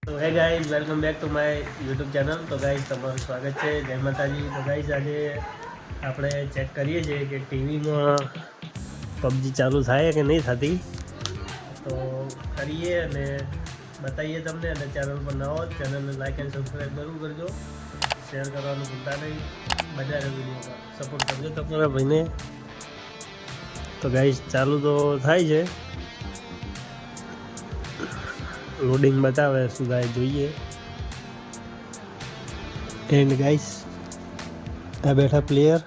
તો hey guys welcome back to my YouTube channel. તો guys તમારું સ્વાગત છે. જય માતાજી. તો ગાઈઝ આજે આપણે ચેક કરીએ છીએ કે ટીવીમાં પબજી ચાલુ થાય કે નહીં થતી. તો કરીએ અને બતાવીએ તમને. અને ચેનલ પર ન હો ચેનલને લાઈક એન્ડ સબસ્ક્રાઈબ જરૂર કરજો. શેર કરવાનું ભૂલતા નહીં. બધા વિડીયોમાં સપોર્ટ કરજો તમારા ભાઈને. તો ગાઈઝ ચાલુ તો થાય છે. લોડિંગ બતાવે શું થાય જોઈએ. એન્ડ ગાઈસ આ બેઠા પ્લેયર.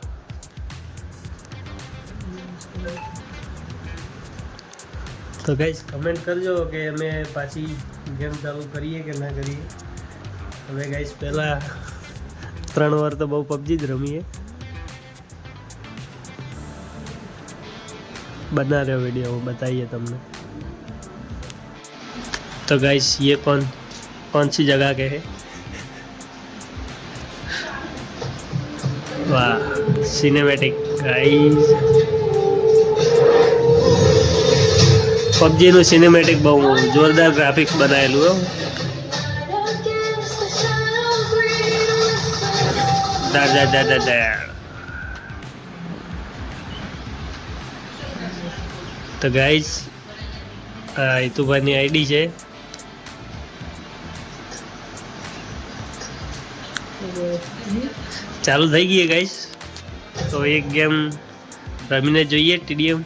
તો ગાઈસ કમેન્ટ કરજો કે અમે પાછી ગેમ ચાલુ કરીએ કે ના કરીએ. અમે ગાઈસ પહેલાં 3 વાર તો બહુ પબજી જ રમીએ. बना रहे वीडियो बताइए तुमने. तो गाइस ये कौन सी जगह के है. वाह सिनेमैटिक गाइस. पबजी નું સિનેમેટિક બહુ જોરદાર ગ્રાફિક્સ બનાવેલું હો. તો ગાઈસ હિતુભાઈની આઈડી છે. ચાલુ થઈ ગઈ ગાઈસ. તો એક ગેમ રમીને જોઈએ ટીડીએમ.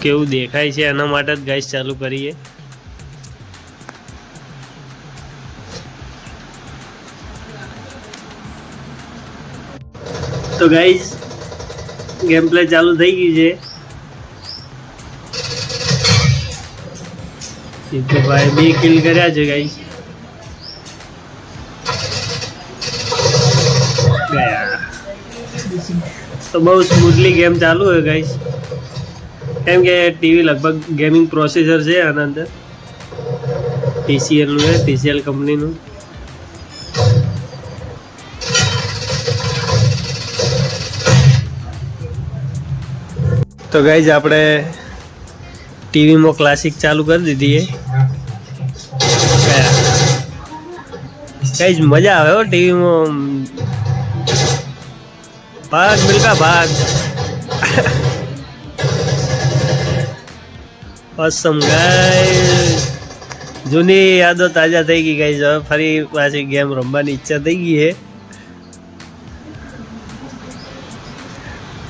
કેવું દેખાય છે એના માટે જ ગાઈસ ચાલુ કરીએ. તો ગાઈસ ગેમ પ્લે ચાલુ થઈ ગઈ છે. ભાઈ 2 કિલ કર્યા છે ગાઈસ. ગયા તો બહુ સ્મૂથલી ગેમ ચાલુ હોય ગાઈસ. કેમ કે ટીવી લગભગ ગેમિંગ પ્રોસેસર છે આના અંદર. TCL નું છે, TCL કંપનીનું. તો ગાઈઝ આપણે ટીવીમાં ક્લાસિક ચાલુ કરી દીધી છે. ગાઈઝ મજા આવે હો ટીવીમાં. ભાગ મિલકા ભાગ. ઓસમ ગાઈઝ. જૂની યાદો તાજા થઈ ગઈ ગાઈઝ. હવે ફરી પાછી ગેમ રમવાની ઈચ્છા થઈ ગઈ છે.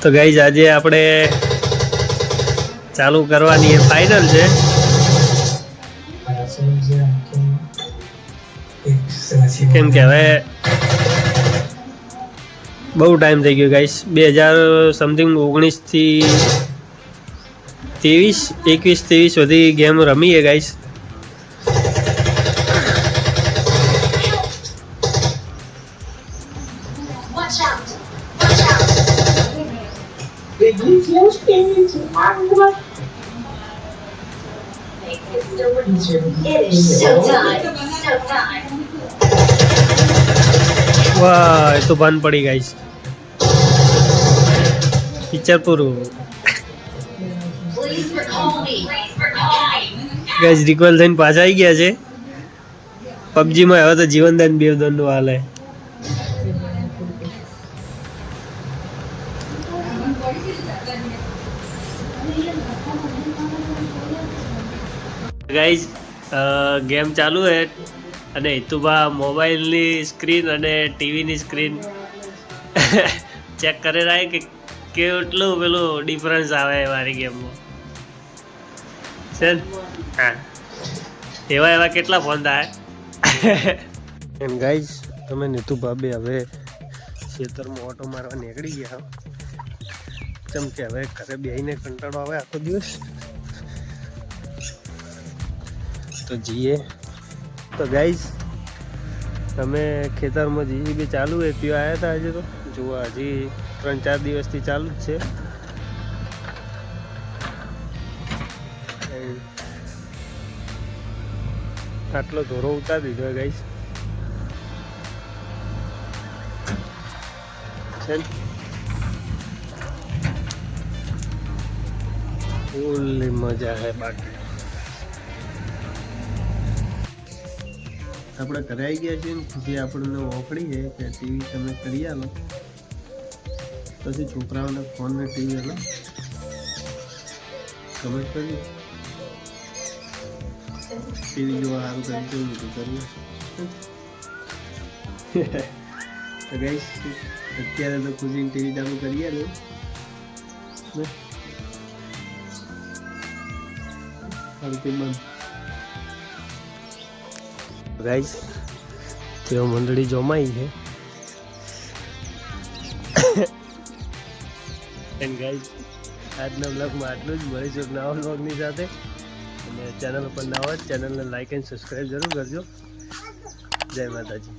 તો ગાઈઝ આજે આપણે ચાલુ કરવાની એ ફાઇનલ છે. કેમ કે હવે બહુ ટાઈમ થઈ ગયો ગાઈસ. 2000 સમથિંગ 19 થી 21 સુધી ગેમ રમીએ ગાઈસ. વાહ એ તો બંધ પડી ગાઈસ. પિક્ચર પૂરું ગાઈસ. રિકોલ થઈને પાછા આવી ગયા છે પબજીમાં. હવે તો જીવનદાન બેવદાનનું હાલે. ગાઈઝ ગેમ ચાલુ છે અને હિતુભા મોબાઈલની સ્ક્રીન અને ટીવીની સ્ક્રીન ચેક કરી રહ્યા કે કેટલું પેલું ડિફરન્સ આવે મારી ગેમમાં છે. હા એવા કેટલા ફોન થાય. એમ ગાઈઝ તમે નીતુભા બે હવે ખેતરમાં ઓટો મારવા નીકળી ગયા. કેમ કે હવે ઘરે બેહીને કંટાળો આવે આખો દિવસ. તો જઈએ. તો ગાઈઝ તમે ખેતરમાં જઈએ બી ચાલુ હોય પીવા આવ્યા હતા આજે. તો જુઓ હજી 3-4 દિવસથી ચાલુ જ છે. આટલો ધોરો ઉતારી દીધો ગાઈઝ. ફૂલની મજા છે બાકી. આપણે ઘરે આવી ગયા છીએ ને ખુશી આપણને ઓફળી છે કે ટીવી તમે કરી આલો. પછી છોકરાઓને ફોન ને ટીવી આલો ખબર પડી. ટીવી જોવા સારું કરી કેવું બધું કરીએ. તો ગાઈસ અત્યારે તો ખુશીને ટીવી ચાલુ કરીએ ને ગાઈસ તેઓ મંડળી જમાઈ છે. એન્ડ ગાઈસ આજના બ્લોગમાં આટલું જ. મળીશું નવા બ્લોગની સાથે. અને ચેનલ પર ના હોય ચેનલને લાઈક એન્ડ સબસ્ક્રાઈબ જરૂર કરજો. જય માતાજી.